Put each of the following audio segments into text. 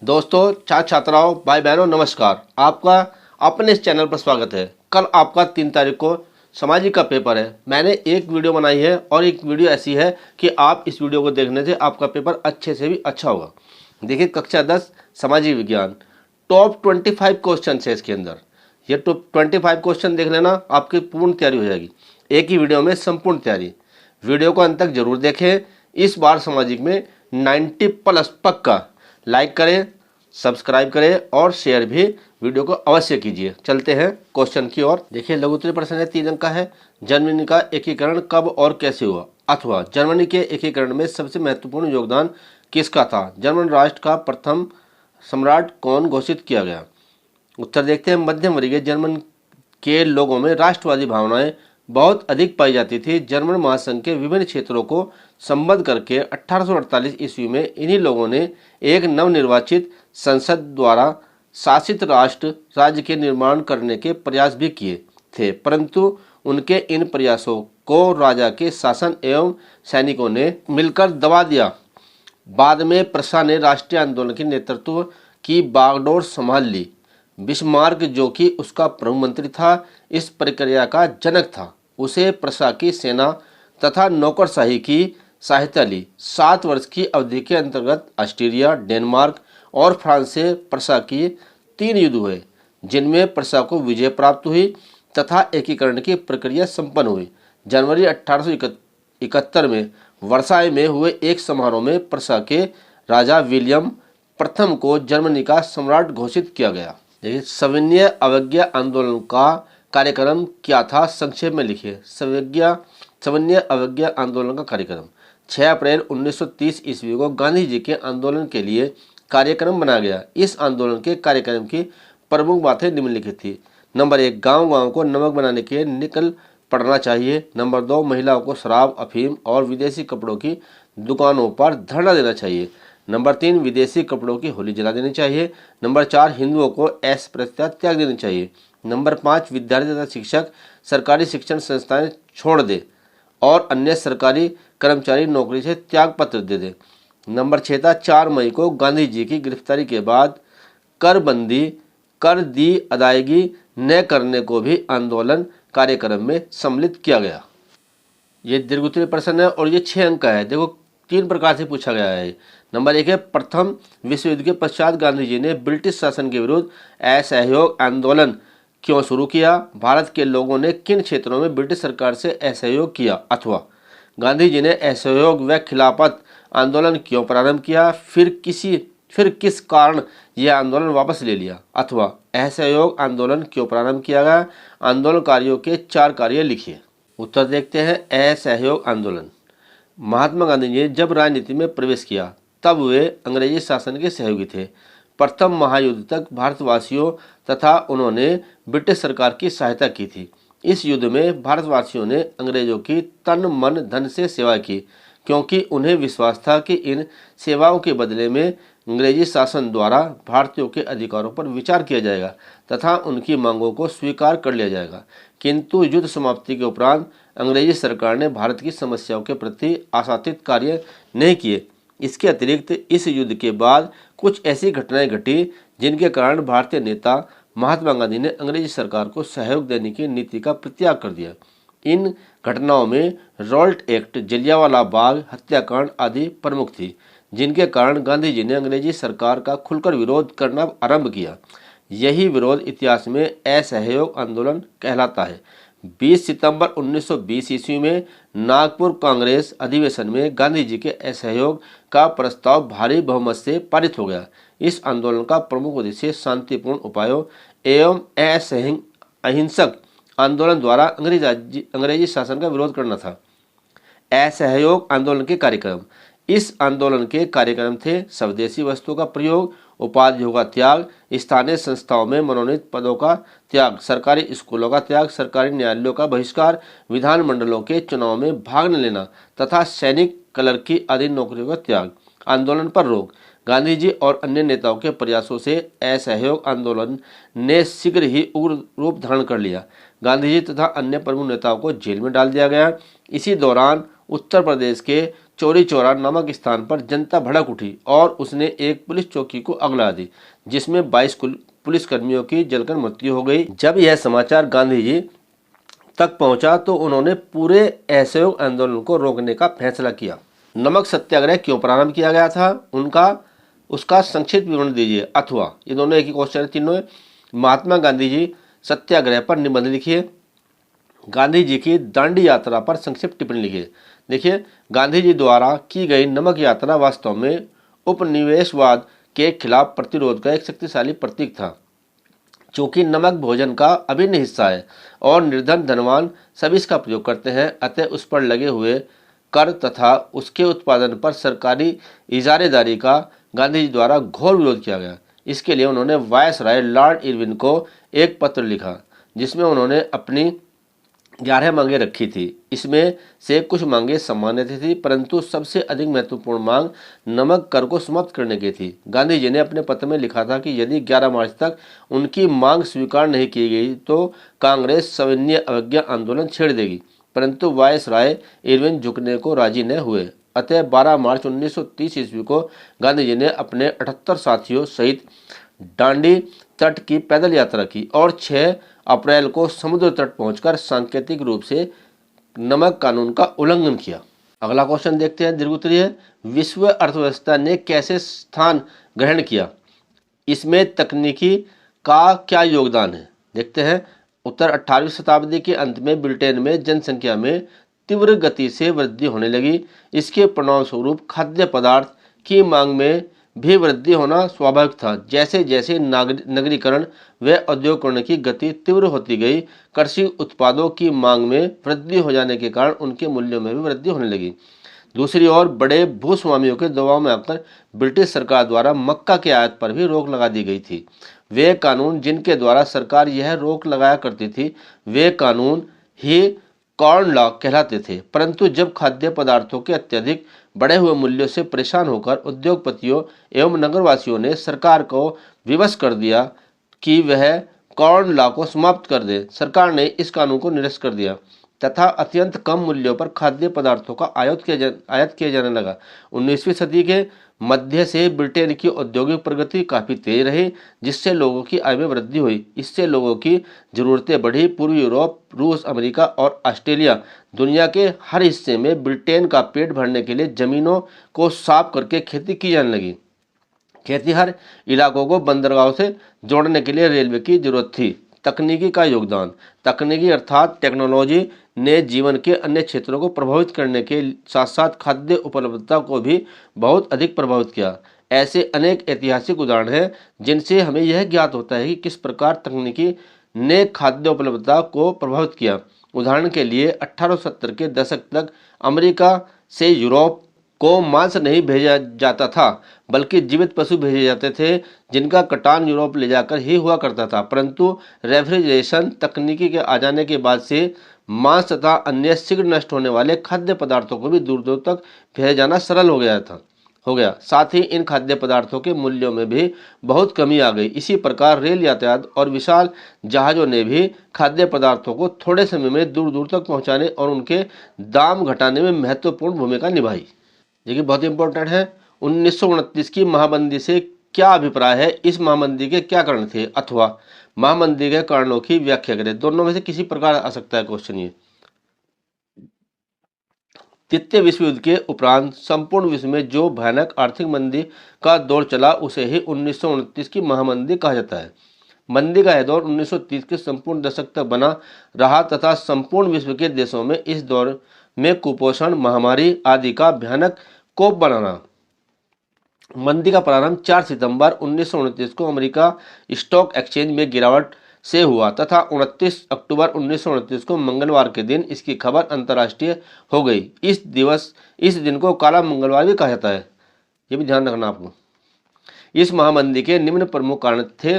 दोस्तों, छात्र छात्राओं, भाई बहनों, नमस्कार। आपका अपने इस चैनल पर स्वागत है। कल आपका 3 तारीख को सामाजिक का पेपर है। मैंने एक वीडियो बनाई है और एक वीडियो ऐसी है कि आप इस वीडियो को देखने से आपका पेपर अच्छे से भी अच्छा होगा। देखिए, कक्षा 10 सामाजिक विज्ञान टॉप 25 क्वेश्चन है इसके अंदर। ये टॉप 25 क्वेश्चन देख लेना, आपकी पूर्ण तैयारी हो जाएगी। एक ही वीडियो में संपूर्ण तैयारी। वीडियो को अंत तक जरूर देखें। इस बार सामाजिक में 90+ पक्का। लाइक करें, सब्सक्राइब करें और शेयर भी वीडियो को अवश्य कीजिए। चलते हैं क्वेश्चन की ओर। देखिए, लघुत्तरीय प्रश्न है, 3 अंक का है। जर्मनी का एकीकरण कब और कैसे हुआ, अथवा जर्मनी के एकीकरण में सबसे महत्वपूर्ण योगदान किसका था? जर्मन राष्ट्र का प्रथम सम्राट कौन घोषित किया गया? उत्तर देखते हैं। मध्यम वर्गीय जर्मन के लोगों में राष्ट्रवादी भावनाएं बहुत अधिक पाई जाती थी। जर्मन महासंघ के विभिन्न क्षेत्रों को संबद्ध करके 1848 ईस्वी में इन्हीं लोगों ने एक नवनिर्वाचित संसद द्वारा शासित राज्य के निर्माण करने के प्रयास भी किए थे, परंतु उनके इन प्रयासों को राजा के शासन एवं सैनिकों ने मिलकर दबा दिया। बाद में प्रशा ने राष्ट्रीय आंदोलन के नेतृत्व की बागडोर संभाल ली। बिस्मार्क, जो कि उसका प्रमुख मंत्री था, इस प्रक्रिया का जनक था। उसे प्रशा की सेना तथा नौकरशाही की सहायता ली। 7 वर्ष की अवधि के अंतर्गत ऑस्ट्रिया, डेनमार्क और फ्रांस से प्रशा की 3 युद्ध हुए, जिनमें प्रशा को विजय प्राप्त हुई तथा एकीकरण की प्रक्रिया संपन्न हुई। जनवरी 1871 में वर्साय में हुए एक समारोह में प्रशा के राजा विलियम प्रथम को जर्मनी का सम्राट घोषित किया गया। देखिए, सविनय अवज्ञा आंदोलन का कार्यक्रम क्या था? संक्षेप में लिखिए। सविनय अवज्ञा आंदोलन का कार्यक्रम 6 अप्रैल 1930 ईस्वी को गांधी जी के आंदोलन के लिए कार्यक्रम बनाया गया। इस आंदोलन के कार्यक्रम की प्रमुख बातें निम्नलिखित थी। नंबर 1, गांव-गांव को नमक बनाने के लिए निकल पड़ना चाहिए। नंबर 2, महिलाओं को शराब, अफीम और विदेशी कपड़ों की दुकानों पर धरना देना चाहिए। नंबर 3, विदेशी कपड़ों की होली जला देनी चाहिए। नंबर 4, हिंदुओं को अस्पृश्यता त्याग देनी चाहिए। नंबर 5, विद्यार्थी तथा शिक्षक सरकारी शिक्षण संस्थाएं छोड़ दे और अन्य सरकारी कर्मचारी नौकरी से त्याग पत्र दे दे। नंबर 6 था, 4 मई को गांधी जी की गिरफ्तारी के बाद कर दी अदायगी न करने को भी आंदोलन कार्यक्रम में सम्मिलित किया गया। ये दीर्घोत्तरीय प्रश्न है और ये 6 अंक का है। देखो, 3 प्रकार से पूछा गया है। नंबर 1 है, प्रथम विश्व युद्ध के पश्चात गांधी जी ने ब्रिटिश शासन के विरुद्ध असहयोग आंदोलन क्यों शुरू किया? भारत के लोगों ने किन क्षेत्रों में ब्रिटिश सरकार से असहयोग किया? अथवा गांधी जी ने असहयोग व खिलाफत आंदोलन क्यों प्रारंभ किया? फिर किस कारण यह आंदोलन वापस ले लिया? अथवा असहयोग आंदोलन क्यों प्रारंभ किया गया? आंदोलनकारियों के 4 कार्य लिखिए। उत्तर देखते हैं। असहयोग आंदोलन। महात्मा गांधी ने जब राजनीति में प्रवेश किया तब वे अंग्रेजी शासन के सहयोगी थे। प्रथम महायुद्ध तक भारतवासियों तथा उन्होंने ब्रिटिश सरकार की सहायता की थी। इस युद्ध में भारतवासियों ने अंग्रेजों की तन मन धन से सेवा की, क्योंकि उन्हें विश्वास था कि इन सेवाओं के बदले में अंग्रेजी शासन द्वारा भारतीयों के अधिकारों पर विचार किया जाएगा तथा उनकी मांगों को स्वीकार कर लिया जाएगा। किंतु युद्ध समाप्ति के उपरांत अंग्रेजी सरकार ने भारत की समस्याओं के प्रति आशातीत कार्य नहीं किए। इसके अतिरिक्त इस युद्ध के बाद कुछ ऐसी घटनाएं घटी जिनके कारण भारतीय नेता महात्मा गांधी ने अंग्रेजी सरकार को सहयोग देने की नीति का परित्याग कर दिया। इन घटनाओं में रॉल्ट एक्ट, जलियांवाला बाग हत्याकांड आदि प्रमुख थी, जिनके कारण गांधी जी ने अंग्रेजी सरकार का खुलकर विरोध करना आरंभ किया। यही विरोध इतिहास में असहयोग आंदोलन कहलाता है। 20 सितंबर 1920 ईस्वी में नागपुर कांग्रेस अधिवेशन में गांधी जी के असहयोग का प्रस्ताव भारी बहुमत से पारित हो गया। इस आंदोलन का प्रमुख उद्देश्य शांतिपूर्ण उपायों एवं अहिंसक आंदोलन द्वारा अंग्रेजी शासन का विरोध करना था। असहयोग आंदोलन के कार्यक्रम। इस आंदोलन के कार्यक्रम थे स्वदेशी वस्तुओं का प्रयोग, उपाधियों का त्याग, स्थानीय संस्थाओं में मनोनीत पदों का त्याग, सरकारी स्कूलों का त्याग, सरकारी न्यायालयों का बहिष्कार, विधानमंडलों के चुनाव में भाग न लेना तथा सैनिक, क्लर्की आदि नौकरियों का त्याग। आंदोलन पर रोक। गांधी जी और अन्य नेताओं के प्रयासों से असहयोग आंदोलन ने शीघ्र ही उग्र रूप धारण कर लिया। गांधी जी तथा अन्य प्रमुख नेताओं को जेल में डाल दिया गया। इसी दौरान उत्तर प्रदेश के चौरी चौरा नामक स्थान पर जनता भड़क उठी और उसने एक पुलिस चौकी को आग लगा दी, जिसमें 22 पुलिसकर्मियों की जलकर मृत्यु हो गई। जब यह समाचार गांधी जी तक पहुंचा तो उन्होंने पूरे असहयोग आंदोलन को रोकने का फैसला किया। नमक सत्याग्रह क्यों प्रारंभ किया गया था, उसका संक्षिप्त विवरण दीजिए। अथवा ये दोनों एक ही क्वेश्चन चिन्ह है। महात्मा गांधी जी सत्याग्रह पर निबंध लिखिए। गांधी जी की दांडी यात्रा पर संक्षिप्त टिप्पणी लिखिए। देखिए, गांधी जी द्वारा की गई नमक यात्रा वास्तव में उपनिवेशवाद के खिलाफ प्रतिरोध का एक शक्तिशाली प्रतीक था। चूंकि नमक भोजन का अभिन्न हिस्सा है और निर्धन धनवान सभी इसका प्रयोग करते हैं, अतः उस पर लगे हुए कर तथा उसके उत्पादन पर सरकारी इजारेदारी का गांधी जी द्वारा घोर विरोध किया गया। इसके लिए उन्होंने वायसराय लॉर्ड इरविन को एक पत्र लिखा, जिसमें उन्होंने अपनी 11 मांगे रखी थी। इसमें से कुछ मांगे सामान्य थी, परंतु सबसे अधिक महत्वपूर्ण मांग नमक कर को समाप्त करने की थी। गांधी जी ने अपने पत्र में लिखा था कि यदि 11 मार्च तक उनकी मांग स्वीकार नहीं की गई तो कांग्रेस सविनय अवज्ञा आंदोलन छेड़ देगी, परंतु वायसराय इरविन झुकने को राजी न हुए। अतः 12 मार्च 1930 ईस्वी को गांधी जी ने अपने 78 साथियों सहित डांडी तट की पैदल यात्रा की और 6 अप्रैल को समुद्र तट पहुंचकर सांकेतिक रूप से नमक कानून का उल्लंघन किया। अगला क्वेश्चन देखते हैं, दीर्घोत्तरीय है। विश्व अर्थव्यवस्था ने कैसे स्थान ग्रहण किया, इसमें तकनीकी का क्या योगदान है? देखते हैं। उत्तर 18वीं शताब्दी के अंत में ब्रिटेन में जनसंख्या में तीव्र गति से वृद्धि होने लगी। इसके परिणाम स्वरूप खाद्य पदार्थ की मांग में भी वृद्धि होना स्वाभाविक था। जैसे जैसे नगरीकरण व औद्योगिकरण की गति तीव्र होती गई, कृषि उत्पादों की मांग में वृद्धि हो जाने के कारण उनके मूल्यों में भी वृद्धि होने लगी। दूसरी ओर बड़े भूस्वामियों के दबाव में आकर ब्रिटिश सरकार द्वारा मक्का के आयात पर भी रोक लगा दी गई थी। वे कानून जिनके द्वारा सरकार यह रोक लगाया करती थी, वे कानून ही कॉर्न लॉ कहलाते थे। परंतु जब खाद्य पदार्थों के अत्यधिक बढ़े हुए मूल्यों से परेशान होकर उद्योगपतियों एवं नगरवासियों ने सरकार को विवश कर दिया कि वह कॉर्न लॉ को समाप्त कर दे, सरकार ने इस कानून को निरस्त कर दिया तथा अत्यंत कम मूल्यों पर खाद्य पदार्थों का आयात किया जाने लगा। 19वीं सदी के मध्य से ब्रिटेन की औद्योगिक प्रगति काफ़ी तेज रही, जिससे लोगों की आय में वृद्धि हुई। इससे लोगों की ज़रूरतें बढ़ी। पूर्वी यूरोप, रूस, अमेरिका और ऑस्ट्रेलिया दुनिया के हर हिस्से में ब्रिटेन का पेट भरने के लिए ज़मीनों को साफ करके खेती की जाने लगी। खेतीहर इलाकों को बंदरगाहों से जोड़ने के लिए रेलवे की जरूरत थी। तकनीकी का योगदान। तकनीकी अर्थात टेक्नोलॉजी ने जीवन के अन्य क्षेत्रों को प्रभावित करने के साथ साथ खाद्य उपलब्धता को भी बहुत अधिक प्रभावित किया। ऐसे अनेक ऐतिहासिक उदाहरण हैं जिनसे हमें यह ज्ञात होता है कि किस प्रकार तकनीकी ने खाद्य उपलब्धता को प्रभावित किया। उदाहरण के लिए 1870 के दशक तक अमेरिका से यूरोप को मांस नहीं भेजा जाता था, बल्कि जीवित पशु भेजे जाते थे जिनका कटान यूरोप ले जाकर ही हुआ करता था। परंतु रेफ्रिजरेशन तकनीकी के आ जाने के बाद से मांस तथा अन्य शीघ्र नष्ट होने वाले खाद्य पदार्थों को भी दूर दूर तक भेजा जाना सरल हो गया। साथ ही इन खाद्य पदार्थों के मूल्यों में भी बहुत कमी आ गई। इसी प्रकार रेल यातायात और विशाल जहाज़ों ने भी खाद्य पदार्थों को थोड़े समय में दूर दूर तक पहुंचाने और उनके दाम घटाने में महत्वपूर्ण भूमिका निभाई। देखिए, बहुत इंपॉर्टेंट है। 1929 की महामंदी से क्या अभिप्राय है, इस महामंदी के क्या कारण थे, अथवा महामंदी के कारणों की व्याख्या करें। दोनों में से किसी प्रकार आ सकता है क्वेश्चन ये। द्वितीय विश्व युद्ध के उपरांत संपूर्ण विश्व में जो भयानक आर्थिक मंदी का दौर चला उसे ही 1929 की महामंदी कहा जाता है। मंदी का यह दौर 1930 के संपूर्ण दशक तक बना रहा तथा संपूर्ण विश्व के देशों में इस दौर में कुपोषण, महामारी आदि का भयानक कोप बनाना। मंदी का प्रारंभ 4 सितंबर 1929 को अमेरिका स्टॉक एक्सचेंज में गिरावट से हुआ तथा 29 अक्टूबर 1929 को मंगलवार के दिन इसकी खबर अंतर्राष्ट्रीय हो गई। इस दिन को काला मंगलवार भी कहा जाता है, ये भी ध्यान रखना आपको। इस महामंदी के निम्न प्रमुख कारण थे।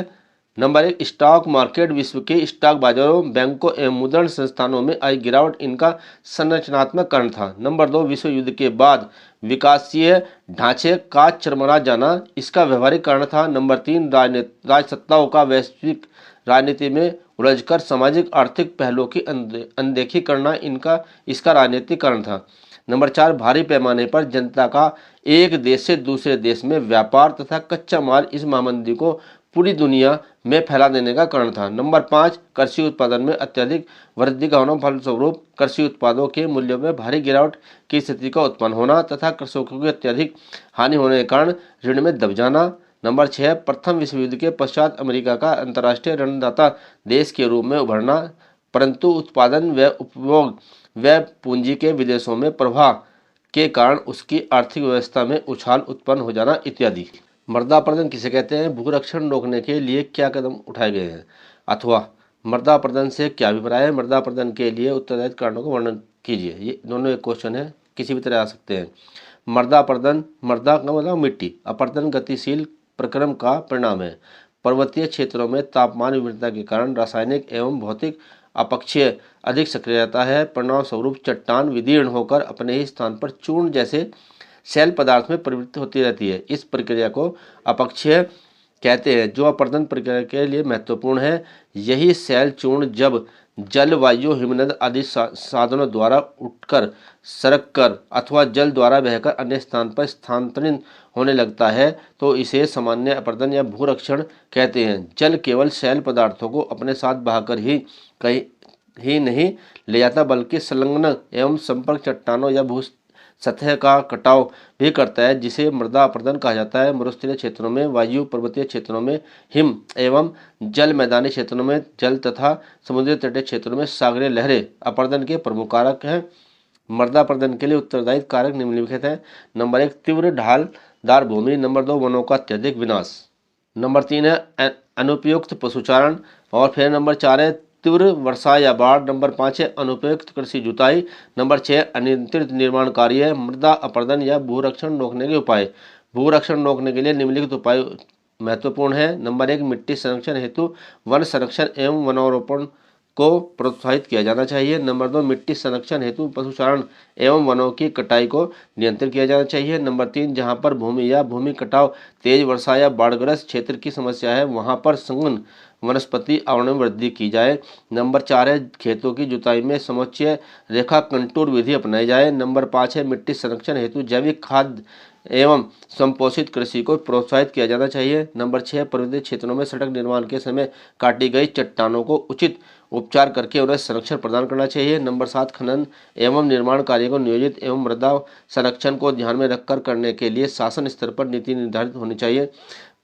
Number 1, stock market. विश्व के स्टॉक बाजारों, बैंकों एवं मुद्रण संस्थानों में आई गिरावट इनका संरचनात्मक कारण था। नंबर 2, विश्व युद्ध के बाद विकासीय ढांचे का चरमरा जाना इसका व्यवहारिक कारण था। नंबर 3, राजसत्ताओं का वैश्विक राजनीति में उलझकर सामाजिक आर्थिक पहलुओं की अनदेखी करना इसका राजनीतिक कारण था। नंबर 4, भारी पैमाने पर जनता का एक देश से दूसरे देश में व्यापार तथा कच्चा माल इस महामंदी को पूरी दुनिया में फैला देने का कारण था। नंबर 5, कृषि उत्पादन में अत्यधिक वृद्धि का होना, फलस्वरूप कृषि उत्पादों के मूल्यों में भारी गिरावट की स्थिति का उत्पन्न होना तथा कृषकों की अत्यधिक हानि होने के कारण ऋण में दब जाना। नंबर 6, प्रथम विश्व युद्ध के पश्चात अमेरिका का अंतर्राष्ट्रीय ऋणदाता देश के रूप में उभरना, परंतु उत्पादन व उपभोग व पूंजी के विदेशों में प्रवाह के कारण उसकी आर्थिक व्यवस्था में उछाल उत्पन्न हो जाना इत्यादि। मृदा अपरदन किसे कहते हैं? भूरक्षण रोकने के लिए क्या कदम उठाए गए हैं, अथवा मृदा अपरदन से क्या अभिप्राय है? मृदा अपरदन के लिए उत्तरदायी कारणों का वर्णन कीजिए। ये दोनों एक क्वेश्चन है, किसी भी तरह आ सकते हैं। मृदा अपरदन, मृदा का मतलब मिट्टी, अपरदन गतिशील प्रक्रम का परिणाम है। पर्वतीय क्षेत्रों में तापमान विभिन्नता के कारण रासायनिक एवं भौतिक अपक्षय अधिक सक्रिय रहता है। परिणाम स्वरूप चट्टान विदीर्ण होकर अपने ही स्थान पर चूर्ण जैसे सेल पदार्थ में परिवर्तित होती रहती है। इस प्रक्रिया को अपक्षय कहते हैं, जो अपरदन प्रक्रिया के लिए महत्वपूर्ण है। यही सेल चूर्ण जब जल, वायु, हिमनद आदि साधनों द्वारा उठकर, सरककर अथवा जल द्वारा बहकर अन्य स्थान पर स्थानांतरित होने लगता है तो इसे सामान्य अपरदन या भूरक्षण कहते हैं। जल केवल सेल पदार्थों को अपने साथ बहाकर ही कहीं ही नहीं ले जाता, बल्कि संलग्न एवं संपर्क चट्टानों या भू सतह का कटाव भी करता है, जिसे मृदा अपरदन कहा जाता है। मरुस्थलीय क्षेत्रों में वायु, पर्वतीय क्षेत्रों में हिम एवं जल, मैदानी क्षेत्रों में जल तथा समुद्री तटीय क्षेत्रों में सागरीय लहरें अपरदन के प्रमुख कारक हैं। मृदा अपरदन के लिए उत्तरदायी कारक निम्नलिखित हैं। नंबर 1, तीव्र ढालदार भूमि। नंबर 2, वनों का अत्यधिक विनाश। नंबर 3 है अनुपयुक्त पशुचारण। और फिर नंबर 4 है तीव्र वर्षा या बाढ़। नंबर 5 है अनुपयुक्त कृषि जुताई। नंबर 6, अनियंत्रित निर्माण कार्य। मृदा अपरदन या भूरक्षण रोकने के उपाय। भूरक्षण रोकने के लिए निम्नलिखित उपाय महत्वपूर्ण है। नंबर 1, मिट्टी संरक्षण हेतु वन संरक्षण एवं वनारोपण को प्रोत्साहित किया जाना चाहिए। नंबर 2, मिट्टी संरक्षण हेतु पशुचारण एवं वनों की कटाई को नियंत्रित किया जाना चाहिए। नंबर 3, जहां पर भूमि या भूमि कटाव, तेज वर्षा या बाढ़ग्रस्त क्षेत्र की समस्या है वहां पर संघन वनस्पति आवरण में वृद्धि की जाए। नंबर 4 है खेतों की जुताई में समुच्चय रेखा कंटूर विधि अपनाई जाए। नंबर 5 है मिट्टी संरक्षण हेतु जैविक खाद एवं संपोषित कृषि को प्रोत्साहित किया जाना चाहिए। नंबर 6, पर्वतीय क्षेत्रों में सड़क निर्माण के समय काटी गई चट्टानों को उचित उपचार करके उन्हें संरक्षण प्रदान करना चाहिए। नंबर 7, खनन एवं निर्माण कार्य को नियोजित एवं मृदा संरक्षण को ध्यान में रखकर करने के लिए शासन स्तर पर नीति निर्धारित होनी चाहिए।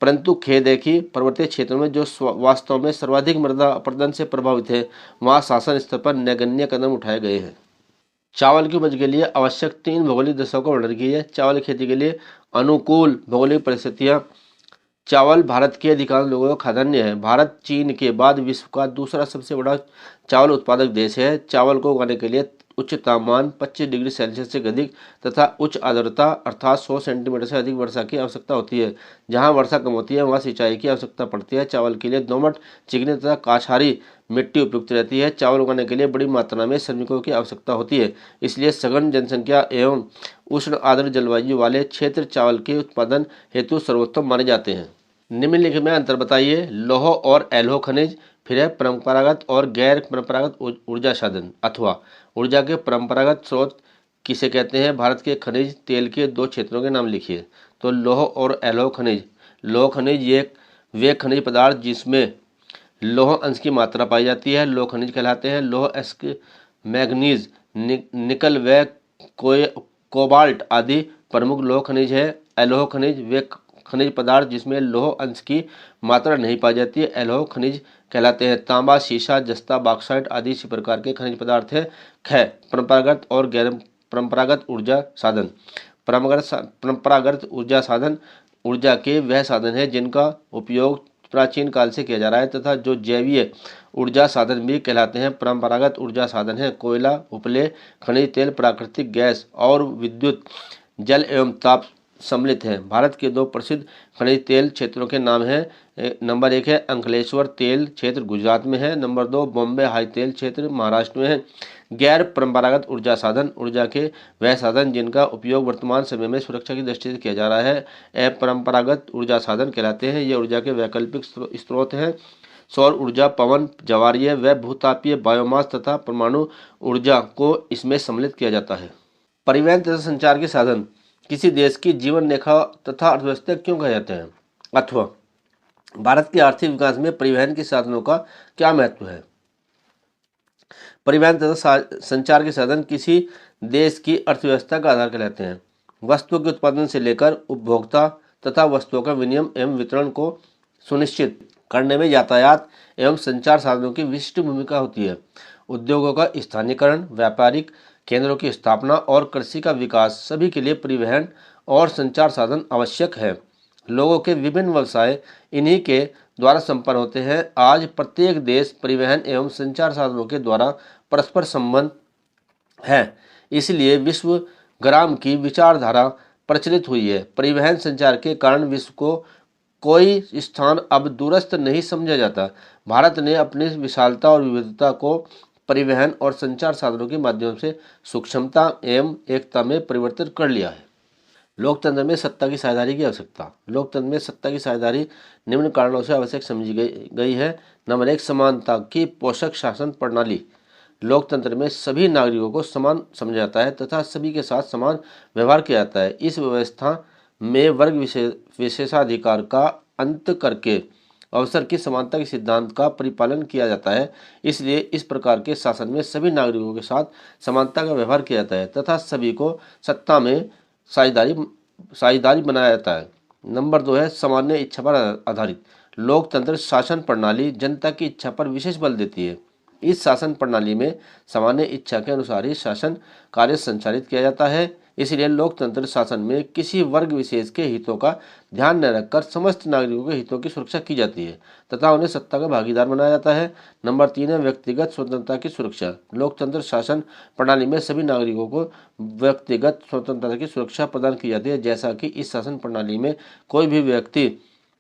परंतु खेद है कि पर्वतीय क्षेत्रों में जो वास्तव में सर्वाधिक मृदा अपरदन से प्रभावित है, वहाँ शासन स्तर पर नगण्य कदम उठाए गए हैं। चावल की उपज के लिए आवश्यक 3 भौगोलिक दशाओं का वर्णन कीजिए। चावल खेती के लिए अनुकूल भौगोलिक परिस्थितियाँ। चावल भारत के अधिकांश लोगों का खाद्यान्न है। भारत चीन के बाद विश्व का दूसरा सबसे बड़ा चावल उत्पादक देश है। चावल को उगाने के लिए उच्च तापमान 25 डिग्री सेल्सियस से अधिक तथा उच्च आर्द्रता अर्थात 100 सेंटीमीटर से अधिक वर्षा की आवश्यकता होती है। जहां वर्षा कम होती है वहां सिंचाई की आवश्यकता पड़ती है। चावल के लिए दोमट, चिकनी तथा काछारी मिट्टी उपयुक्त रहती है। चावल उगाने के लिए बड़ी मात्रा में श्रमिकों की आवश्यकता होती है, इसलिए सघन जनसंख्या एवं उष्ण आर्द्र जलवायु वाले क्षेत्र चावल के उत्पादन हेतु सर्वोत्तम माने जाते हैं। निम्नलिखित में अंतर बताइए। लौह और एल्हो खनिज, फिर है परंपरागत और गैर परंपरागत ऊर्जा साधन अथवा ऊर्जा के परंपरागत स्रोत किसे कहते हैं? भारत के खनिज तेल के 2 क्षेत्रों के नाम लिखिए। तो लौह और एल्हो खनिज। लौह खनिज ये वे खनिज पदार्थ जिसमें लौह अंश की मात्रा पाई जाती है, लौह खनिज कहलाते हैं। लौह अयस्क, मैग्नीज, निकल व कोबाल्ट आदि प्रमुख लौह खनिज है। एल्हो खनिज वे खनिज पदार्थ जिसमें लौह अंश की मात्रा नहीं पाई जाती है, एल्हो खनिज कहलाते हैं। तांबा, सीसा, जस्ता, बॉक्साइट आदि इसी प्रकार के खनिज पदार्थ है। ख, परंपरागत और गैर परंपरागत ऊर्जा साधन। परंपरागत ऊर्जा साधन ऊर्जा के वह साधन है जिनका उपयोग प्राचीन काल से किया जा रहा है तथा जो जैवीय ऊर्जा साधन भी कहलाते हैं। परंपरागत ऊर्जा साधन है कोयला, उपले, खनिज तेल, प्राकृतिक गैस और विद्युत, जल एवं ताप सम्मिलित हैं। भारत के 2 प्रसिद्ध खनिज तेल क्षेत्रों के नाम हैं। नंबर 1 है अंकलेश्वर तेल क्षेत्र गुजरात में है। नंबर 2, बॉम्बे हाई तेल क्षेत्र महाराष्ट्र में है। गैर परंपरागत ऊर्जा साधन ऊर्जा के वह साधन जिनका उपयोग वर्तमान समय में सुरक्षा की दृष्टि से किया जा रहा है, अपरंपरागत ऊर्जा साधन कहलाते हैं। ये ऊर्जा के वैकल्पिक स्रोत हैं। सौर ऊर्जा, पवन, ज्वारीय व भूतापीय बायोमास तथा परमाणु ऊर्जा को इसमें सम्मिलित किया जाता है। परिवहन तथा संचार के साधन किसी देश की जीवन रेखा तथा अर्थव्यवस्था क्यों कहे जाते हैं? अथवा भारत के आर्थिक विकास में परिवहन के साधनों का क्या महत्व है? परिवहन तथा संचार के साधन किसी देश की अर्थव्यवस्था का आधार कहलाते हैं। वस्तुओं के उत्पादन से लेकर उपभोक्ता तथा वस्तुओं का विनिमय एवं वितरण को सुनिश्चित करने में यातायात एवं संचार साधनों की विशिष्ट भूमिका होती है। उद्योगों का स्थानीयकरण, व्यापारिक केंद्रों की स्थापना और कृषि का विकास सभी के लिए परिवहन और संचार साधन आवश्यक है। लोगों के विभिन्न व्यवसाय इन्हीं के द्वारा संपन्न होते हैं। आज प्रत्येक देश परिवहन एवं संचार साधनों के द्वारा परस्पर संबंध है, इसलिए विश्व ग्राम की विचारधारा प्रचलित हुई है। परिवहन संचार के कारण विश्व को कोई स्थान अब दूरस्थ नहीं समझा जाता। भारत ने अपनी विशालता और विविधता को परिवहन और संचार साधनों के माध्यम से सूक्ष्मता एवं एकता में परिवर्तित कर लिया है। लोकतंत्र में सत्ता की साझेदारी की आवश्यकता। लोकतंत्र में सत्ता की साझेदारी निम्न कारणों से आवश्यक समझी गई है। नंबर 1, समानता की पोषक शासन प्रणाली। लोकतंत्र में सभी नागरिकों को समान समझा जाता है तथा सभी के साथ समान व्यवहार किया जाता है। इस व्यवस्था में वर्ग विशेषाधिकार का अंत करके अवसर की समानता के सिद्धांत का परिपालन किया जाता है। इसलिए इस प्रकार के शासन में सभी नागरिकों के साथ समानता का व्यवहार किया जाता है तथा सभी को सत्ता में साझेदारी बनाया जाता है। नंबर 2 है सामान्य इच्छा पर आधारित। लोकतंत्र शासन प्रणाली जनता की इच्छा पर विशेष बल देती है। इस शासन प्रणाली में सामान्य इच्छा के अनुसार ही शासन कार्य संचालित किया जाता है। इसलिए लोकतंत्र शासन में किसी वर्ग विशेष के हितों का ध्यान न रखकर समस्त नागरिकों के हितों की सुरक्षा की जाती है तथा उन्हें सत्ता का भागीदार बनाया जाता है। नंबर 3 है व्यक्तिगत स्वतंत्रता की सुरक्षा। लोकतंत्र शासन प्रणाली में सभी नागरिकों को व्यक्तिगत स्वतंत्रता की सुरक्षा प्रदान की जाती है, जैसा कि इस शासन प्रणाली में कोई भी व्यक्ति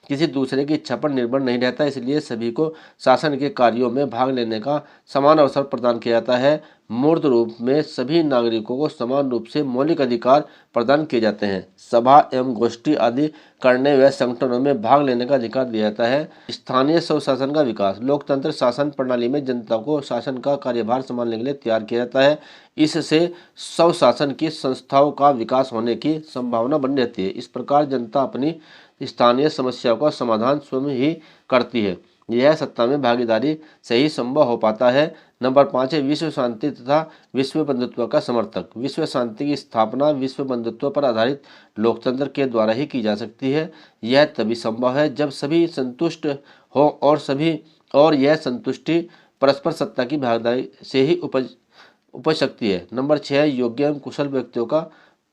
किसी दूसरे की इच्छा पर निर्भर नहीं रहता। इसलिए सभी को शासन के कार्यों में भाग लेने का समान अवसर प्रदान किया जाता है। मूर्त रूप में सभी नागरिकों को समान रूप से मौलिक अधिकार प्रदान किए जाते हैं। सभा एवं गोष्ठी आदि करने व संगठनों में भाग लेने का अधिकार दिया जाता है। स्थानीय स्वशासन का विकास। लोकतंत्र शासन प्रणाली में जनता को शासन का कार्यभार संभालने के लिए तैयार किया जाता है। इससे स्वशासन की संस्थाओं का विकास होने की संभावना बनी रहती है। इस प्रकार जनता अपनी स्थानीय समस्याओं का समाधान स्वयं ही करती है। यह सत्ता में भागीदारी से ही संभव हो पाता है। नंबर 5 है विश्व शांति तथा विश्व बंधुत्व का समर्थक। विश्व शांति की स्थापना विश्व बंधुत्व पर आधारित लोकतंत्र के द्वारा ही की जा सकती है। यह तभी संभव है जब सभी संतुष्ट हो और यह संतुष्टि परस्पर सत्ता की भागीदारी से ही उपज सकती है। नंबर 6 है योग्य एवं कुशल व्यक्तियों का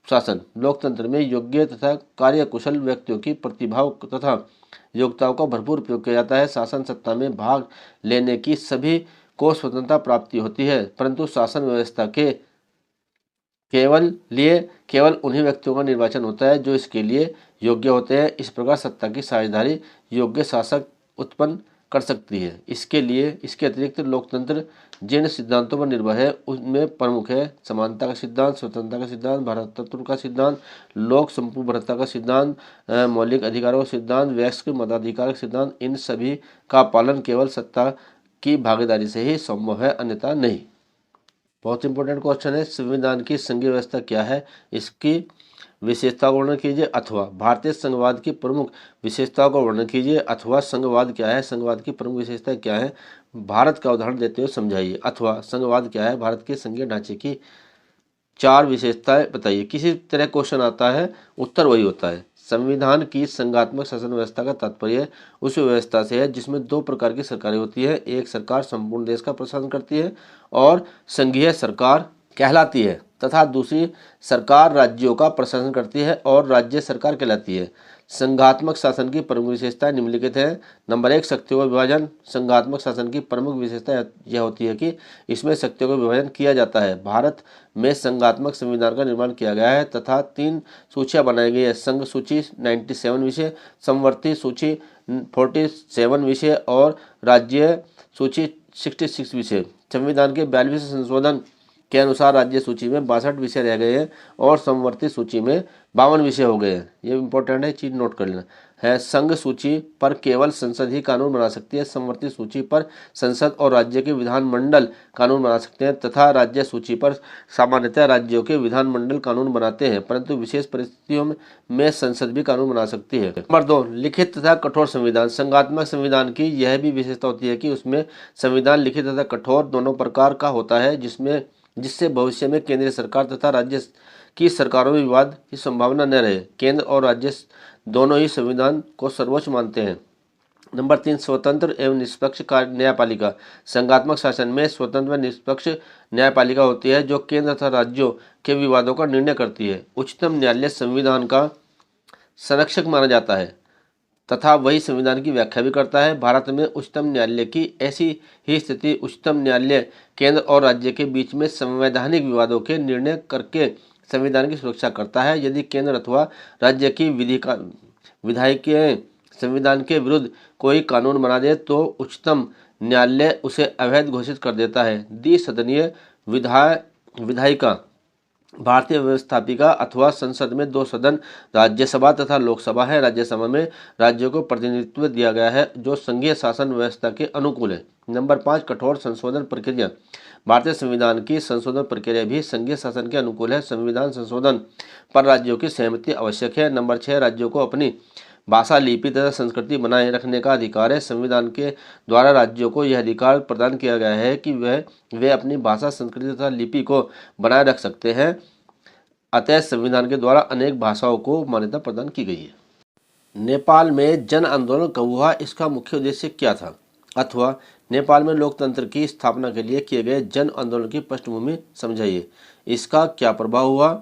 शासन। लोकतंत्र में योग्य तथा कार्यकुशल व्यक्तियों की प्रतिभा तथा योग्यताओं का भरपूर उपयोग किया जाता है। शासन सत्ता में भाग लेने की सभी को स्वतंत्रता प्राप्ति होती है, परंतु शासन व्यवस्था के केवल उन्हीं व्यक्तियों का निर्वाचन होता है जो इसके लिए योग्य होते हैं। इस प्रकार सत्ता की साझेदारी योग्य शासक उत्पन्न कर सकती है। इसके अतिरिक्त लोकतंत्र जिन सिद्धांतों पर निर्भर है उनमें प्रमुख है समानता का सिद्धांत, स्वतंत्रता का सिद्धांत, भारतत्व का सिद्धांत, लोक संपूर्णता का सिद्धांत, मौलिक अधिकारों का सिद्धांत, वयस्क मताधिकार का सिद्धांत। इन सभी का पालन केवल सत्ता की भागीदारी से ही संभव है, अन्यथा नहीं। बहुत इंपॉर्टेंट क्वेश्चन है, संविधान की संघीय व्यवस्था क्या है, इसकी विशेषता का वर्णन कीजिए अथवा भारतीय संघवाद की प्रमुख विशेषताओं का वर्णन कीजिए अथवा संघवाद क्या है, संघवाद की प्रमुख विशेषताएं क्या है, भारत का उदाहरण देते हुए समझाइए अथवा संघवाद क्या है, भारत के संघीय ढांचे की 4 विशेषताएं बताइए। किसी तरह क्वेश्चन आता है उत्तर वही होता है। संविधान की संघात्मक शासन व्यवस्था का तात्पर्य उस व्यवस्था से है जिसमें 2 प्रकार की सरकारें होती है। एक सरकार संपूर्ण देश का प्रशासन करती है और संघीय सरकार कहलाती है तथा दूसरी सरकार राज्यों का प्रशासन करती है और राज्य सरकार कहलाती है। संघात्मक शासन की प्रमुख विशेषताएं निम्नलिखित है। नंबर 1 शक्तियों का विभाजन। संघात्मक शासन की प्रमुख विशेषता यह होती है कि इसमें शक्तियों का विभाजन किया जाता है। भारत में संघात्मक संविधान का निर्माण किया गया है तथा 3 सूचियां बनाई गई है। संघ सूची 97 विषय, समवर्ती सूची 47 विषय और राज्य सूची 66 विषय। संविधान के 42वें संशोधन के अनुसार राज्य सूची में 62 विषय रह गए हैं और समवर्ती सूची में 52 विषय हो गए हैं। ये इंपॉर्टेंट है, चीज नोट कर लेना है। संघ सूची पर केवल संसद ही कानून बना सकती है, समवर्ती सूची पर संसद और राज्य के विधानमंडल कानून बना सकते हैं तथा राज्य सूची पर सामान्यतः राज्यों के विधानमंडल कानून बनाते हैं, परंतु विशेष परिस्थितियों में संसद भी कानून बना सकती है। नंबर 2, लिखित तथा कठोर संविधान। संघात्मक संविधान की यह भी विशेषता होती है कि उसमें संविधान लिखित तथा कठोर दोनों प्रकार का होता है, जिससे भविष्य में केंद्रीय सरकार तथा राज्य की सरकारों में विवाद की संभावना न रहे। केंद्र और राज्य दोनों ही संविधान को सर्वोच्च मानते हैं। नंबर 3, स्वतंत्र एवं निष्पक्ष न्यायपालिका। संघात्मक शासन में स्वतंत्र व निष्पक्ष न्यायपालिका होती है जो केंद्र तथा राज्यों के विवादों का निर्णय करती है। उच्चतम न्यायालय संविधान का संरक्षक माना जाता है तथा वही संविधान की व्याख्या भी करता है। भारत में उच्चतम न्यायालय की ऐसी ही स्थिति उच्चतम न्यायालय केंद्र और राज्य के बीच में संवैधानिक विवादों के निर्णय करके संविधान की सुरक्षा करता है। यदि केंद्र अथवा राज्य की विधायिकाएं संविधान के विरुद्ध कोई कानून बना दे तो उच्चतम न्यायालय उसे अवैध घोषित कर देता है। द्विसदनीय विधायिका भारतीय व्यवस्थापिका अथवा संसद में 2 सदन राज्यसभा तथा लोकसभा है। राज्यसभा में राज्यों को प्रतिनिधित्व दिया गया है जो संघीय शासन व्यवस्था के अनुकूल है। नंबर 5, कठोर संशोधन प्रक्रिया। भारतीय संविधान की संशोधन प्रक्रिया भी संघीय शासन के अनुकूल है। संविधान संशोधन पर राज्यों की सहमति आवश्यक है। नंबर 6, राज्यों को अपनी भाषा, लिपि तथा संस्कृति बनाए रखने का अधिकार है। संविधान के द्वारा राज्यों को यह अधिकार प्रदान किया गया है कि वे अपनी भाषा, संस्कृति तथा लिपि को बनाए रख सकते हैं। अतः संविधान के द्वारा अनेक भाषाओं को मान्यता प्रदान की गई है। नेपाल में जन आंदोलन कब हुआ, इसका मुख्य उद्देश्य क्या था, अथवा नेपाल में लोकतंत्र की स्थापना के लिए किए गए जन आंदोलन की पृष्ठभूमि समझाइए, इसका क्या प्रभाव हुआ।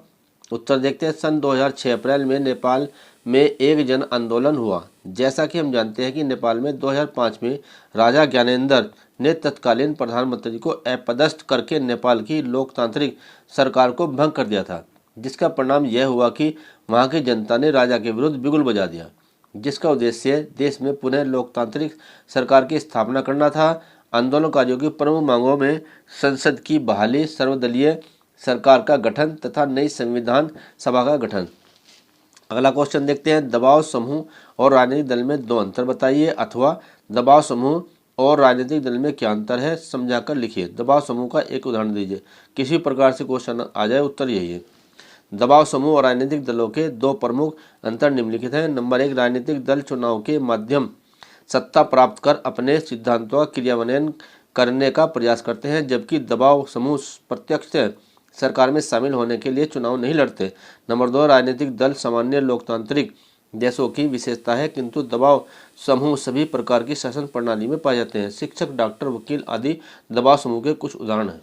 उत्तर देखते हैं। सन 2006 अप्रैल में नेपाल में एक जन आंदोलन हुआ। जैसा कि हम जानते हैं कि नेपाल में 2005 में राजा ज्ञानेन्द्र ने तत्कालीन प्रधानमंत्री को अपदस्थ करके नेपाल की लोकतांत्रिक सरकार को भंग कर दिया था, जिसका परिणाम यह हुआ कि वहां की जनता ने राजा के विरुद्ध बिगुल बजा दिया, जिसका उद्देश्य देश में पुनः लोकतांत्रिक सरकार की स्थापना करना था। आंदोलनकारियों की प्रमुख मांगों में संसद की बहाली, सर्वदलीय सरकार का गठन तथा नई संविधान सभा का गठन। अगला क्वेश्चन देखते हैं। दबाव समूह और राजनीतिक दल में 2 अंतर बताइए, अथवा दबाव समूह और राजनीतिक दल में क्या अंतर है, समझाकर लिखिए। दबाव समूह का एक उदाहरण दीजिए। किसी प्रकार से क्वेश्चन आ जाए, उत्तर यही है। दबाव समूह और राजनीतिक दलों के 2 प्रमुख अंतर निम्नलिखित हैं। नंबर 1, राजनीतिक दल चुनाव के माध्यम सत्ता प्राप्त कर अपने सिद्धांतों का क्रियान्वयन करने का प्रयास करते हैं, जबकि दबाव समूह प्रत्यक्ष सरकार में शामिल होने के लिए चुनाव नहीं लड़ते। नंबर 2, राजनीतिक दल सामान्य लोकतांत्रिक देशों की विशेषता है, किंतु दबाव समूह सभी प्रकार की शासन प्रणाली में पाए जाते हैं। शिक्षक, डॉक्टर, वकील आदि दबाव समूह के कुछ उदाहरण हैं।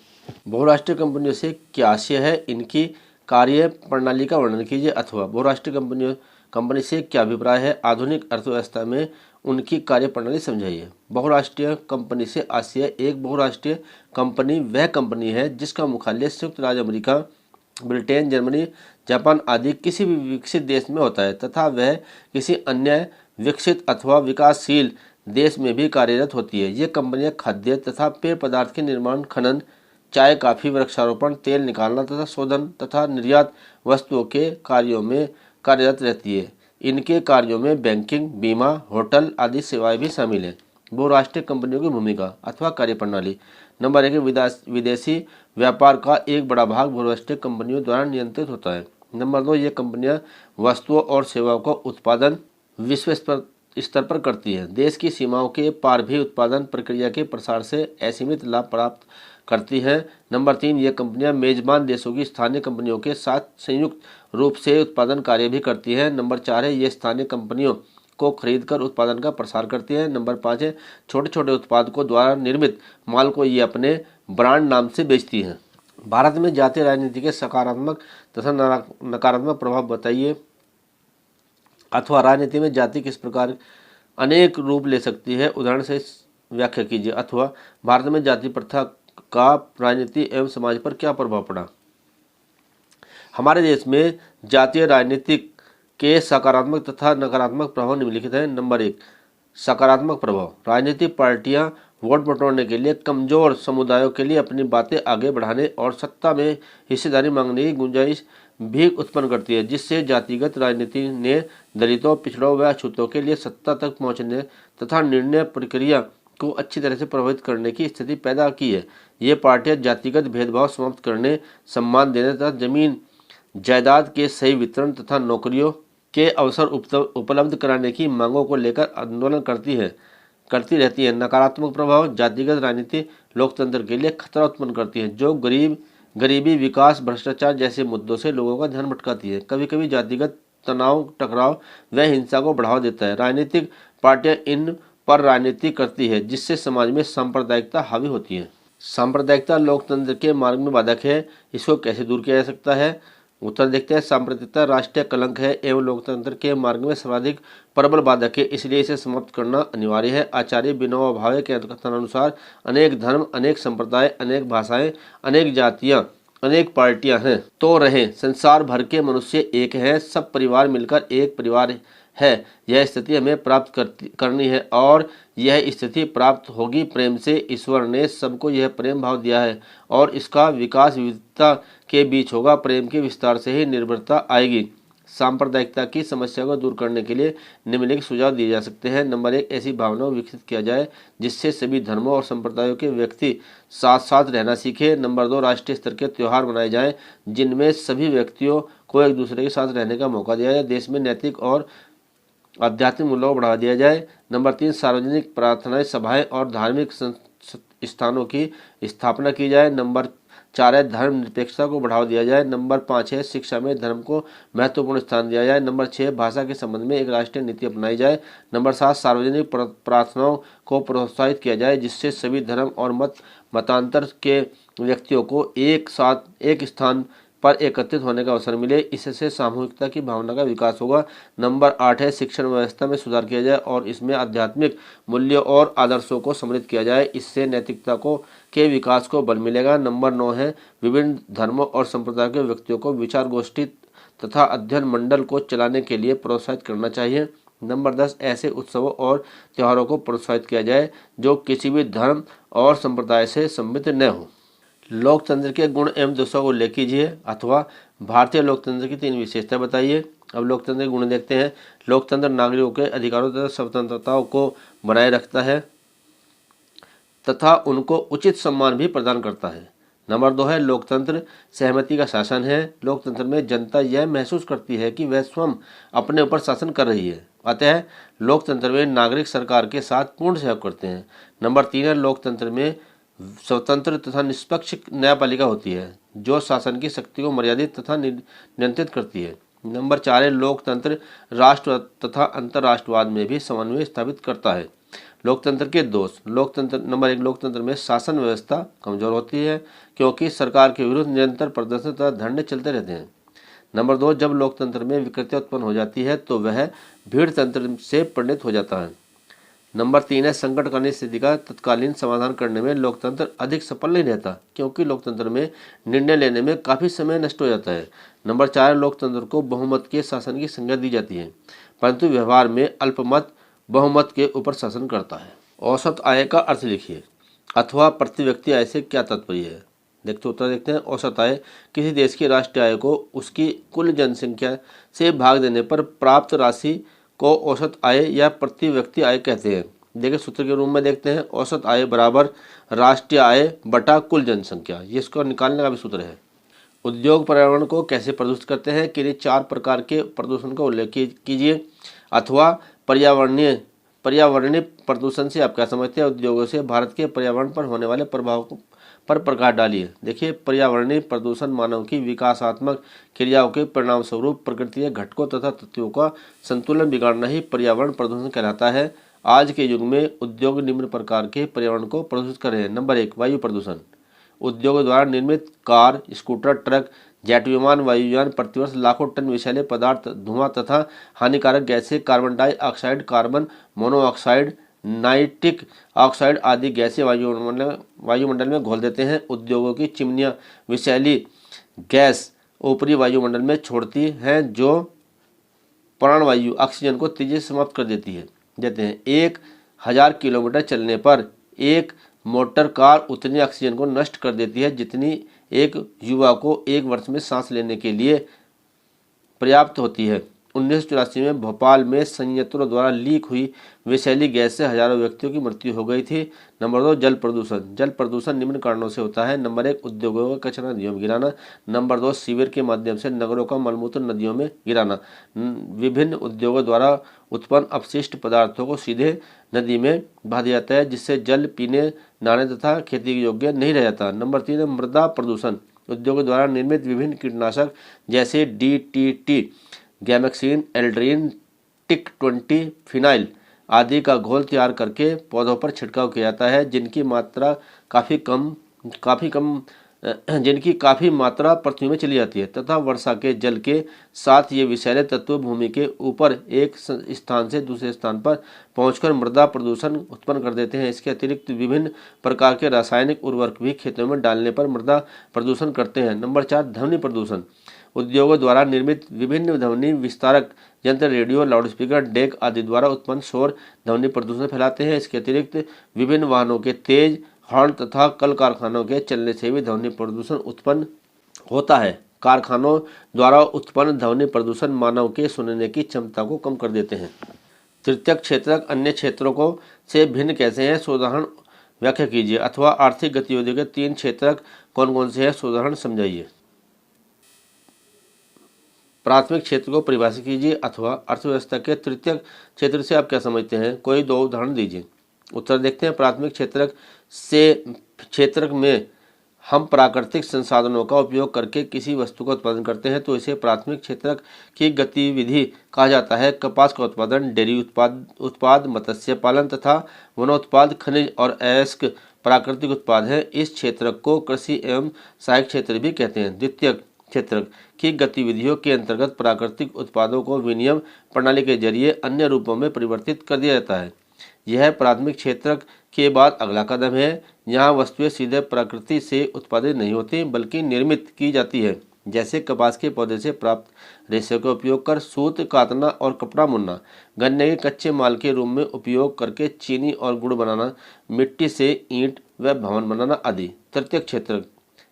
बहुराष्ट्रीय कंपनियों से क्या आशय है, इनकी कार्य प्रणाली का वर्णन कीजिए, अथवा बहुराष्ट्रीय कंपनी से क्या अभिप्राय है, आधुनिक अर्थव्यवस्था में उनकी कार्य प्रणाली समझाइए। बहुराष्ट्रीय कंपनी से आशय, एक बहुराष्ट्रीय कंपनी वह कंपनी है जिसका मुख्यालय संयुक्त राज्य अमेरिका, ब्रिटेन, जर्मनी, जापान आदि किसी भी विकसित देश में होता है तथा वह किसी अन्य विकसित अथवा विकासशील देश में भी कार्यरत होती है। ये कंपनियां खाद्य तथा पेय पदार्थ के निर्माण, खनन, चाय, कॉफी, वृक्षारोपण, तेल निकालना तथा शोधन तथा निर्यात वस्तुओं के कार्यों में कार्यरत रहती है। इनके कार्यों में बैंकिंग, बीमा, होटल आदि सेवाएं भी शामिल हैं। बहुराष्ट्रीय कंपनियों की भूमिका अथवा कार्यप्रणाली। नंबर 1, विदेशी व्यापार का एक बड़ा भाग बहुराष्ट्रीय कंपनियों द्वारा नियंत्रित होता है। नंबर 2, ये कंपनियां वस्तुओं और सेवाओं का उत्पादन विश्व स्तर पर करती है, देश की सीमाओं के पार भी उत्पादन प्रक्रिया के प्रसार से असीमित लाभ प्राप्त करती है। नंबर 3, ये कंपनियां मेजबान देशों की स्थानीय कंपनियों के साथ संयुक्त रूप से उत्पादन कार्य भी करती है। नंबर 4 है, ये स्थानीय कंपनियों को खरीदकर उत्पादन का प्रसार करती है। नंबर 5 है, छोटे छोटे उत्पादकों द्वारा निर्मित माल को ये अपने ब्रांड नाम से बेचती हैं। भारत में जातीय राजनीति के सकारात्मक तथा नकारात्मक प्रभाव बताइए, अथवा राजनीति में जाति किस प्रकार अनेक रूप ले सकती है, उदाहरण से व्याख्या कीजिए, अथवा भारत में जाति प्रथा का राजनीति एवं समाज पर क्या प्रभाव पड़ा। हमारे देश में जातीय राजनीति के सकारात्मक तथा नकारात्मक प्रभाव निम्नलिखित हैं। नंबर 1, सकारात्मक प्रभाव। राजनीतिक पार्टियां वोट बटोरने के लिए, कमजोर समुदायों के लिए अपनी बातें आगे बढ़ाने और सत्ता में हिस्सेदारी मांगने की गुंजाइश भी उत्पन्न करती है, जिससे जातिगत राजनीति ने दलितों, पिछड़ों व अछूतों के लिए सत्ता तक पहुंचने तथा निर्णय प्रक्रिया को अच्छी तरह से प्रभावित करने की स्थिति पैदा की है। ये पार्टियां जातिगत भेदभाव समाप्त करने, सम्मान देने तथा जमीन जायदाद के सही वितरण तथा नौकरियों के अवसर उपलब्ध कराने की मांगों को लेकर आंदोलन करती रहती है। नकारात्मक प्रभाव, जातिगत राजनीति लोकतंत्र के लिए खतरा उत्पन्न करती है, जो गरीबी, विकास, भ्रष्टाचार जैसे मुद्दों से लोगों का ध्यान भटकाती है। कभी कभी जातिगत तनाव, टकराव व हिंसा को बढ़ावा देता है। राजनीतिक पार्टियां इन पर राजनीति करती है, जिससे समाज में सांप्रदायिकता हावी होती है। सांप्रदायिकता लोकतंत्र के मार्ग में बाधक है, इसको कैसे दूर किया जा सकता है? उत्तर देखते हैं। सांप्रदायिकता राष्ट्रीय कलंक है एवं लोकतंत्र के मार्ग में सर्वाधिक प्रबल बाधक है, इसलिए इसे समाप्त करना अनिवार्य है। आचार्य विनोबा भावे के कथनानुसार अनेक धर्म, अनेक संप्रदाय, अनेक भाषाएं, अनेक जातियां, अनेक पार्टियां हैं, तो रहे संसार भर के मनुष्य एक हैं, सब परिवार मिलकर एक परिवार है। यह स्थिति हमें प्राप्त करनी है और यह स्थिति प्राप्त होगी प्रेम से। ईश्वर ने सबको यह प्रेम भाव दिया है और इसका विकास विविधता के बीच होगा। प्रेम के विस्तार से ही निर्भरता आएगी। सांप्रदायिकता की समस्या को दूर करने के लिए निम्नलिखित सुझाव दिए जा सकते हैं। नंबर 1, ऐसी भावना विकसित किया जाए जिससे सभी धर्मों और संप्रदायों के व्यक्ति साथ साथ रहना सीखे। नंबर 2, राष्ट्रीय स्तर के त्यौहार मनाए जाएं जिनमें सभी व्यक्तियों को एक दूसरे के साथ रहने का मौका दिया जाए। देश में नैतिक और आध्यात्मिक मूल्यों को बढ़ावा दिया जाए। नंबर 3, सार्वजनिक प्रार्थनाएं, सभाएं और धार्मिक स्थानों की स्थापना की जाए। नंबर 4 है, धर्म निरपेक्षता को बढ़ावा दिया जाए। नंबर 5 है, शिक्षा में धर्म को महत्वपूर्ण स्थान दिया जाए। नंबर 6, भाषा के संबंध में एक राष्ट्रीय नीति अपनाई जाए। नंबर 7, सार्वजनिक प्रार्थनाओं को प्रोत्साहित किया जाए जिससे सभी धर्म और मतांतर के व्यक्तियों को एक साथ एक स्थान पर एकत्रित होने का अवसर मिले। इससे सामूहिकता की भावना का विकास होगा। नंबर 8 है, शिक्षण व्यवस्था में सुधार किया जाए और इसमें आध्यात्मिक मूल्यों और आदर्शों को सम्मिलित किया जाए। इससे नैतिकता के विकास को बल मिलेगा। नंबर 9 है, विभिन्न धर्मों और संप्रदायों के व्यक्तियों को विचार गोष्ठी तथा अध्ययन मंडल को चलाने के लिए प्रोत्साहित करना चाहिए। नंबर 10, ऐसे उत्सवों और त्योहारों को प्रोत्साहित किया जाए जो किसी भी धर्म और संप्रदाय से संबंधित न हो। लोकतंत्र के गुण एवं दोषों को उल्लेख कीजिए अथवा भारतीय लोकतंत्र की 3 विशेषताएं बताइए। अब लोकतंत्र के गुण देखते हैं। लोकतंत्र नागरिकों के अधिकारों तथा स्वतंत्रताओं को बनाए रखता है तथा उनको उचित सम्मान भी प्रदान करता है। नंबर 2 है, लोकतंत्र सहमति का शासन है। लोकतंत्र में जनता यह महसूस करती है कि वह स्वयं अपने ऊपर शासन कर रही है, अतः लोकतंत्र में नागरिक सरकार के साथ पूर्ण सहयोग करते हैं। नंबर 3 है, लोकतंत्र में स्वतंत्र तथा निष्पक्ष न्यायपालिका होती है जो शासन की शक्ति को मर्यादित तथा नियंत्रित करती है। नंबर 4 है, लोकतंत्र राष्ट्र तथा अंतर्राष्ट्रवाद में भी समन्वय स्थापित करता है। लोकतंत्र के दोष। नंबर 1, लोकतंत्र में शासन व्यवस्था कमजोर होती है क्योंकि सरकार के विरुद्ध निरंतर प्रदर्शन तथा धरने चलते रहते हैं। नंबर 2, जब लोकतंत्र में विकृतियां उत्पन्न हो जाती है तो वह भीड़ तंत्र से परिणत हो जाता है। नंबर 3 है, संकटकालीन स्थिति का तत्कालीन समाधान करने में लोकतंत्र अधिक सफल नहीं रहता क्योंकि लोकतंत्र में निर्णय लेने में काफ़ी समय नष्ट हो जाता है। नंबर 4, लोकतंत्र को बहुमत के शासन की संज्ञा दी जाती है परंतु व्यवहार में अल्पमत बहुमत के ऊपर शासन करता है। औसत आय का अर्थ लिखिए अथवा प्रति व्यक्ति आय से क्या तात्पर्य है। उत्तर देखते हैं। औसत आय किसी देश की राष्ट्रीय आय को उसकी कुल जनसंख्या से भाग देने पर प्राप्त राशि को औसत आय या प्रति व्यक्ति आय कहते हैं। देखिए सूत्र के रूप में देखते हैं। औसत आय बराबर राष्ट्रीय आय बटा कुल जनसंख्या, ये इसको निकालने का भी सूत्र है। उद्योग पर्यावरण को कैसे प्रदूषित करते हैं, किन्हीं 4 प्रकार के प्रदूषण का उल्लेख कीजिए अथवा पर्यावरणीय प्रदूषण से आप क्या समझते हैं। उद्योगों से भारत के पर्यावरण पर होने वाले प्रभाव पर प्रकाश डालिए। देखिए, पर्यावरणीय प्रदूषण मानव की विकासात्मक क्रियाओं के परिणाम स्वरूप प्रकृति घटकों तथा तत्वों का संतुलन बिगाड़ना ही पर्यावरण प्रदूषण कहलाता है। आज के युग में उद्योग निम्न प्रकार के पर्यावरण को प्रदूषित कर रहे हैं। नंबर 1, वायु प्रदूषण। उद्योगों द्वारा निर्मित कार, स्कूटर, ट्रक, जेट विमान, वायुयान प्रतिवर्ष लाखों टन विषैले पदार्थ, धुआं तथा हानिकारक गैसें, carbon dioxide, carbon monoxide, nitric oxide आदि गैसें वायुमंडल में घोल देते हैं। उद्योगों की चिमनियां विषैली गैस ऊपरी वायुमंडल में छोड़ती हैं जो प्राणवायु ऑक्सीजन को तेजी से समाप्त कर देते हैं। 1000 किलोमीटर चलने पर एक मोटर कार उतनी ऑक्सीजन को नष्ट कर देती है जितनी एक युवा को एक वर्ष में सांस लेने के लिए पर्याप्त होती है। 1984 में भोपाल में संयंत्रों द्वारा लीक हुई विषैली गैस से हजारों व्यक्तियों की मृत्यु हो गई थी। नंबर 2, जल प्रदूषण। जल प्रदूषण निम्न कारणों से होता है। नंबर 1, उद्योगों का कचरा नदियों में गिराना। नंबर 2, सीवर के माध्यम से नगरों का मलमूत्र नदियों में गिराना। विभिन्न उद्योगों द्वारा उत्पन्न अपशिष्ट पदार्थों को सीधे नदी में बहा दिया जाता है, जिससे जल पीने, नहाने तथा खेती योग्य नहीं रह जाता। नंबर 3 है मृदा प्रदूषण। उद्योगों द्वारा निर्मित विभिन्न कीटनाशक जैसे DDT, गैमेक्सिन, एल्ड्रीन, टिक-20, फिनाइल आदि का घोल तैयार करके पौधों पर छिड़काव किया जाता है, जिनकी काफ़ी मात्रा पृथ्वी में चली जाती है तथा वर्षा के जल के साथ ये विषैले तत्व भूमि के ऊपर एक स्थान से दूसरे स्थान पर पहुंचकर मृदा प्रदूषण उत्पन्न कर देते हैं। इसके अतिरिक्त विभिन्न प्रकार के रासायनिक उर्वरक भी खेतों में डालने पर मृदा प्रदूषण करते हैं। नंबर 4, ध्वनि प्रदूषण। उद्योगों द्वारा निर्मित विभिन्न ध्वनि विस्तारक यंत्र, रेडियो, लाउडस्पीकर, डेक आदि द्वारा उत्पन्न शोर ध्वनि प्रदूषण फैलाते हैं। इसके अतिरिक्त विभिन्न वाहनों के तेज हॉर्न तथा कल कारखानों के चलने से भी ध्वनि प्रदूषण उत्पन्न होता है। कारखानों द्वारा उत्पन्न ध्वनि प्रदूषण मानव के सुनने की क्षमता को कम कर देते हैं। तृतीयक क्षेत्रक अन्य क्षेत्रों को से भिन्न कैसे हैं, सोदाहरण व्याख्या कीजिए। अथवा आर्थिक गतिविधियों के 3 क्षेत्रक कौन कौन से हैं, सोदाहरण समझाइए। प्राथमिक क्षेत्र को परिभाषित कीजिए। अथवा अर्थव्यवस्था के तृतीयक क्षेत्र से आप क्या समझते हैं, कोई 2 उदाहरण दीजिए। उत्तर देखते हैं। प्राथमिक क्षेत्रक में हम प्राकृतिक संसाधनों का उपयोग करके किसी वस्तु का उत्पादन करते हैं तो इसे प्राथमिक क्षेत्रक की गतिविधि कहा जाता है। कपास का उत्पादन, डेयरी उत्पाद, मत्स्य पालन तथा वनोत्पाद, खनिज और अयस्क प्राकृतिक उत्पाद हैं। इस क्षेत्रक को कृषि एवं सहायक क्षेत्र भी कहते हैं। द्वितीयक क्षेत्रक की गतिविधियों के अंतर्गत प्राकृतिक उत्पादों को विनिमय प्रणाली के जरिए अन्य रूपों में परिवर्तित कर दिया जाता है। यह प्राथमिक क्षेत्रक के बाद अगला कदम है। यहाँ वस्तुएं सीधे प्रकृति से उत्पादित नहीं होती बल्कि निर्मित की जाती है, जैसे कपास के पौधे से प्राप्त रेशे का उपयोग कर सूत कातना और कपड़ा बुनना, गन्ने के कच्चे माल के रूप में उपयोग करके चीनी और गुड़ बनाना, मिट्टी से ईंट व भवन बनाना आदि। तृतीयक क्षेत्रक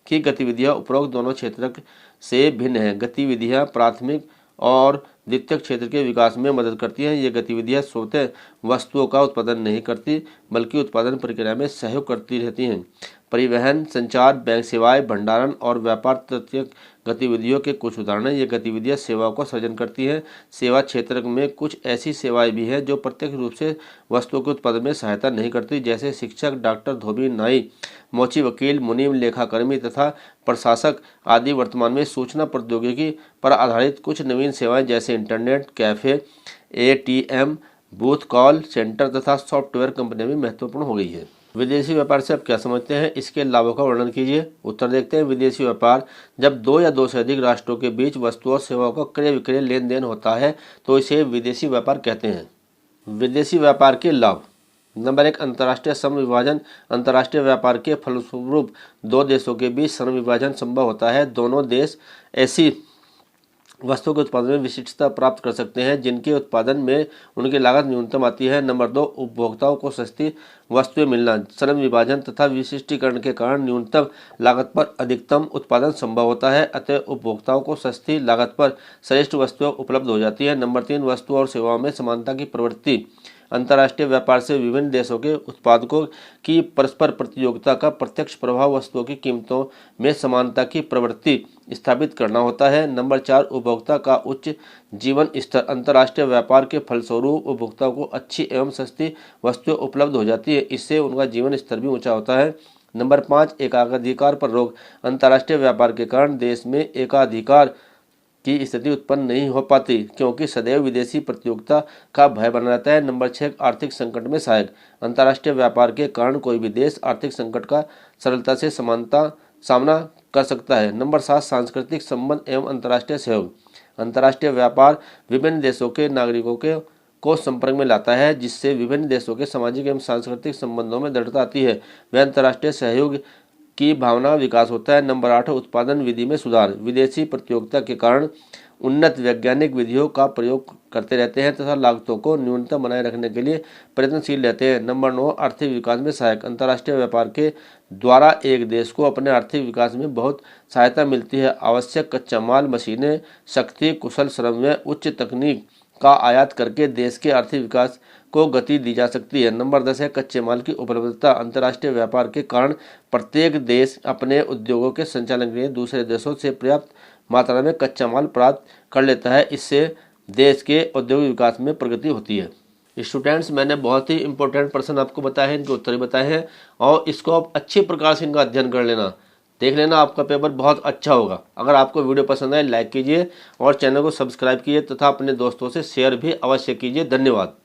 की गतिविधियाँ उपरोक्त दोनों क्षेत्रक से भिन्न हैं। गतिविधियाँ प्राथमिक और द्वितीयक क्षेत्र के विकास में मदद करती हैं। ये गतिविधियाँ स्वतः वस्तुओं का उत्पादन नहीं करती बल्कि उत्पादन प्रक्रिया में सहयोग करती रहती हैं। परिवहन, संचार, बैंक सेवाएं, भंडारण और व्यापार तृतीयक गतिविधियों के कुछ उदाहरण हैं। ये गतिविधियाँ सेवाओं का सृजन करती हैं। सेवा क्षेत्र में कुछ ऐसी सेवाएं भी हैं जो प्रत्यक्ष रूप से वस्तुओं के उत्पादन में सहायता नहीं करती, जैसे शिक्षक, डॉक्टर, धोबी, नाई, मोची, वकील, मुनीम, लेखाकर्मी तथा प्रशासक आदि। वर्तमान में सूचना प्रौद्योगिकी पर आधारित कुछ नवीन सेवाएं जैसे internet cafe, ATM, booth call centre तथा सॉफ्टवेयर कंपनियां भी महत्वपूर्ण हो गई है। विदेशी व्यापार से आप क्या समझते हैं, इसके लाभों का वर्णन कीजिए। उत्तर देखते हैं। विदेशी व्यापार जब 2 या 2 से अधिक राष्ट्रों के बीच वस्तुओं और सेवाओं का क्रय विक्रय लेन देन होता है तो इसे विदेशी व्यापार कहते हैं। विदेशी व्यापार के लाभ। नंबर 1, अंतर्राष्ट्रीय श्रम विभाजन। अंतर्राष्ट्रीय व्यापार के फलस्वरूप 2 देशों के बीच श्रम विभाजन संभव होता है। दोनों देश ऐसी वस्तुओं के उत्पादन में विशिष्टता प्राप्त कर सकते हैं जिनके उत्पादन में उनकी लागत न्यूनतम आती है। नंबर 2, उपभोक्ताओं को सस्ती वस्तुएं मिलना। श्रम विभाजन तथा विशिष्टीकरण के कारण न्यूनतम लागत पर अधिकतम उत्पादन संभव होता है, अतः उपभोक्ताओं को सस्ती लागत पर श्रेष्ठ वस्तुएं उपलब्ध हो जाती है। नंबर 3, वस्तुओं और सेवाओं में समानता की प्रवृत्ति। अंतर्राष्ट्रीय व्यापार से विभिन्न देशों के उत्पादकों की परस्पर प्रतियोगिता का प्रत्यक्ष प्रभाव वस्तुओं की कीमतों में समानता की प्रवृत्ति स्थापित करना होता है। नंबर 4, उपभोक्ता का उच्च जीवन स्तर। अंतर्राष्ट्रीय व्यापार के फलस्वरूप उपभोक्ताओं को अच्छी एवं सस्ती वस्तुएं उपलब्ध हो जाती है, इससे उनका जीवन स्तर भी ऊंचा होता है। नंबर 5, एकाधिकार पर रोक। अंतर्राष्ट्रीय व्यापार के कारण देश में एकाधिकार की स्थिति उत्पन्न नहीं हो पाती क्योंकि सदैव विदेशी प्रतियोगिता का भय बना रहता है। नंबर 6, आर्थिक संकट में सहायक। अंतर्राष्ट्रीय व्यापार के कारण कोई भी देश आर्थिक संकट का सरलता से सामना कर सकता है। नंबर 7, सांस्कृतिक संबंध एवं अंतर्राष्ट्रीय सहयोग। अंतर्राष्ट्रीय व्यापार विभिन्न देशों के नागरिकों को संपर्क में लाता है, जिससे विभिन्न देशों के सामाजिक एवं सांस्कृतिक संबंधों में दृढ़ता आती है व अंतर्राष्ट्रीय सहयोग की भावना विकास होता है। नंबर 8, उत्पादन विधि में सुधार। विदेशी प्रतियोगिता के कारण उन्नत वैज्ञानिक विधियों का प्रयोग करते रहते हैं तथा लागतों को न्यूनतम बनाए रखने के लिए प्रयत्नशील रहते हैं। नंबर 9, आर्थिक विकास में सहायक। अंतर्राष्ट्रीय व्यापार के द्वारा एक देश को अपने आर्थिक विकास में बहुत सहायता मिलती है। आवश्यक कच्चा माल, मशीनें, शक्ति, कुशल श्रम व उच्च तकनीक का आयात करके देश के आर्थिक विकास को गति दी जा सकती है। नंबर 10 है कच्चे माल की उपलब्धता। अंतर्राष्ट्रीय व्यापार के कारण प्रत्येक देश अपने उद्योगों के संचालन के लिए दूसरे देशों से पर्याप्त मात्रा में कच्चा माल प्राप्त कर लेता है। इससे देश के औद्योगिक विकास में प्रगति होती है। स्टूडेंट्स, मैंने बहुत ही इंपॉर्टेंट प्रश्न आपको बताए हैं, इनके उत्तर भी बताए हैं और इसको आप अच्छे प्रकार से इनका अध्ययन कर लेना, देख लेना, आपका पेपर बहुत अच्छा होगा। अगर आपको वीडियो पसंद आए लाइक कीजिए और चैनल को सब्सक्राइब कीजिए तथा अपने दोस्तों से शेयर भी अवश्य कीजिए। धन्यवाद।